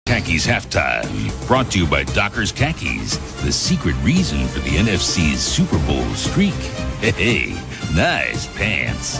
Khakis Halftime, brought to you by Dockers Khakis, the secret reason for the NFC's Super Bowl streak. Hey, nice pants.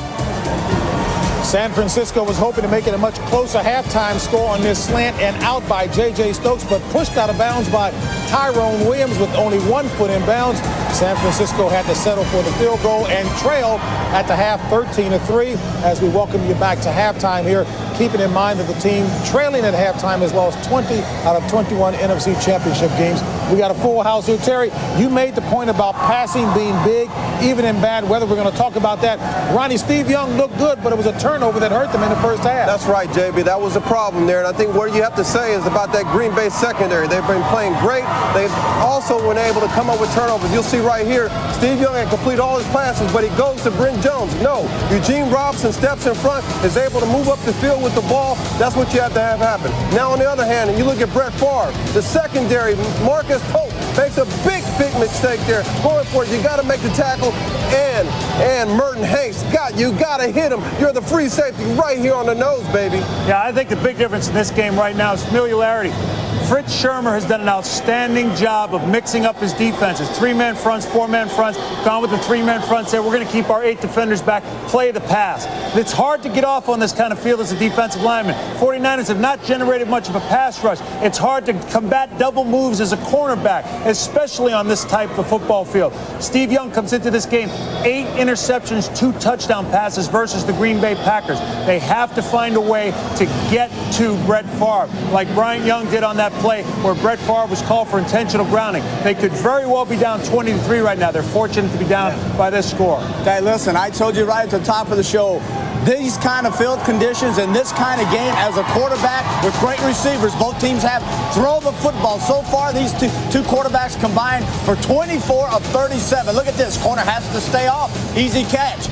San Francisco was hoping to make it a much closer halftime score on this slant and out by J.J. Stokes, but pushed out of bounds by Tyrone Williams with only 1 foot in bounds. San Francisco had to settle for the field goal and trail at the half 13-3 as we welcome you back to halftime here, keeping in mind that the team trailing at halftime has lost 20 out of 21 NFC Championship games. We got a full house here. Terry, you made the point about passing being big, even in bad weather. We're going to talk about that. Ronnie, Steve Young looked good, but it was a turnover that hurt them in the first half. That's right, JB. That was a problem there. And I think what you have to say is about that Green Bay secondary. They've been playing great. They've also been able to come up with turnovers. You'll see right here, Steve Young had complete all his passes, but he goes to Brent Jones. No, Eugene Robinson steps in front, is able to move up the field with the ball. That's what you have to have happen. Now, on the other hand, and you look at Brett Favre, the secondary, Marcus Pope makes a big mistake there. Going for it, you got to make the tackle. And Merton Hanks, you got to hit him. You're the free safety right here on the nose, baby. Yeah, I think the big difference in this game right now is familiarity. Fritz Shermer has done an outstanding job of mixing up his defenses. 3-man fronts, 4-man fronts, gone with the 3-man fronts there. We're going to keep our 8 defenders back, play the pass. It's hard to get off on this kind of field as a defensive lineman. 49ers have not generated much of a pass rush. It's hard to combat double moves as a cornerback, especially on this type of football field. Steve Young comes into this game, 8 interceptions, 2 touchdown passes versus the Green Bay Packers. They have to find a way to get to Brett Favre, like Bryant Young did on that play where Brett Favre was called for intentional grounding. They could very well be down 20-3 right now. They're fortunate to be down by this score. Hey, listen, I told you right at the top of the show, these kind of field conditions and this kind of game as a quarterback with great receivers, both teams have throw the football. So far, these two quarterbacks combined for 24 of 37. Look at this. Corner has to stay off. Easy catch.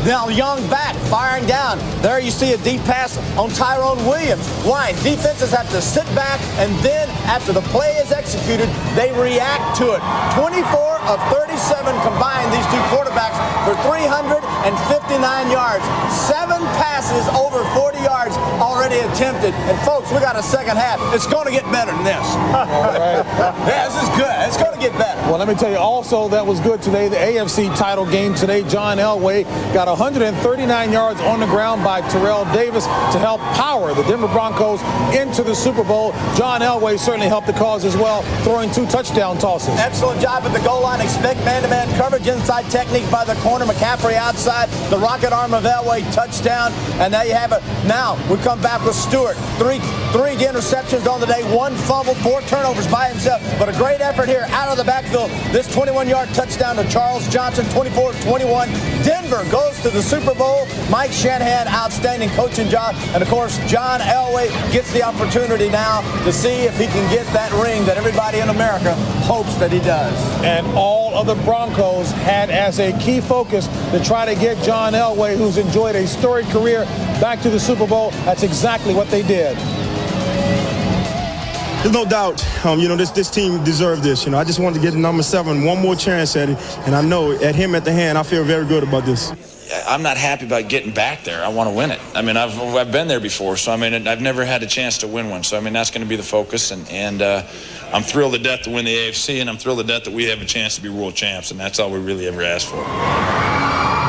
Now Young back, firing down. There you see a deep pass on Tyrone Williams. Why? Defenses have to sit back, and then after the play is executed, they react to it. 24 of 37 combined, these two quarterbacks, for 359 yards. 7 passes over 40 yards already attempted. And folks, we got a second half. It's going to get better than this. Right. Yeah, this is good. It's going to get better. Well, let me tell you also that was good today, the AFC title game today. John Elway got 139 yards on the ground by Terrell Davis to help power the Denver Broncos into the Super Bowl. John Elway certainly helped the cause as well, throwing 2 touchdown tosses. Excellent job at the goal line. Expect man-to-man coverage, inside technique by the corner. McCaffrey outside. The rocket arm of Elway, touchdown. And there you have it. Now we come back with Stewart. Three interceptions on the day, 1 fumble, 4 turnovers by himself. But a great effort here out of the backfield. This 21-yard touchdown to Charles Johnson, 24-21. Denver goes to the Super Bowl. Mike Shanahan, outstanding coaching job. And, of course, John Elway gets the opportunity now to see if he can get that ring that everybody in America hopes that he does. And all of the Broncos had as a key focus to try to get John Elway, who's enjoyed a storied career, back to the Super Bowl. That's exactly what they did. There's no doubt, this team deserved this. I just wanted to get number 7 one more chance at it. And I know at him at the hand, I feel very good about this. I'm not happy about getting back there. I want to win it. I mean, I've been there before, so I've never had a chance to win one. So that's going to be the focus, and I'm thrilled to death to win the AFC, and I'm thrilled to death that we have a chance to be world champs, and that's all we really ever asked for.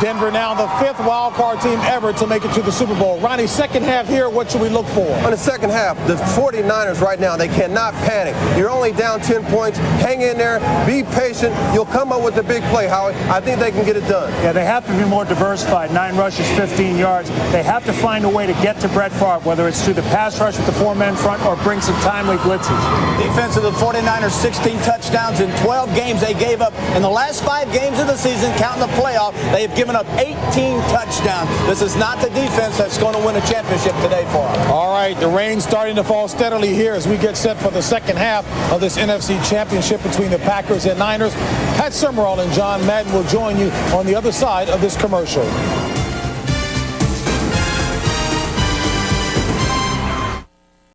Denver now the 5th wild card team ever to make it to the Super Bowl. Ronnie, second half here, what should we look for? On the second half, the 49ers right now, they cannot panic. You're only down 10 points. Hang in there. Be patient. You'll come up with a big play, Howie. I think they can get it done. Yeah, they have to be more diversified. 9 rushes, 15 yards. They have to find a way to get to Brett Favre, whether it's through the pass rush with the 4-man front or bring some timely blitzes. Defense of the 49ers, 16 touchdowns in 12 games they gave up. In the last 5 games of the season, counting the playoff, they have given up 18 touchdowns. This is not the defense that's going to win a championship today for them. All right, the rain's starting to fall steadily here as we get set for the second half of this NFC Championship between the Packers and Niners. Pat Summerall and John Madden will join you on the other side of this commercial.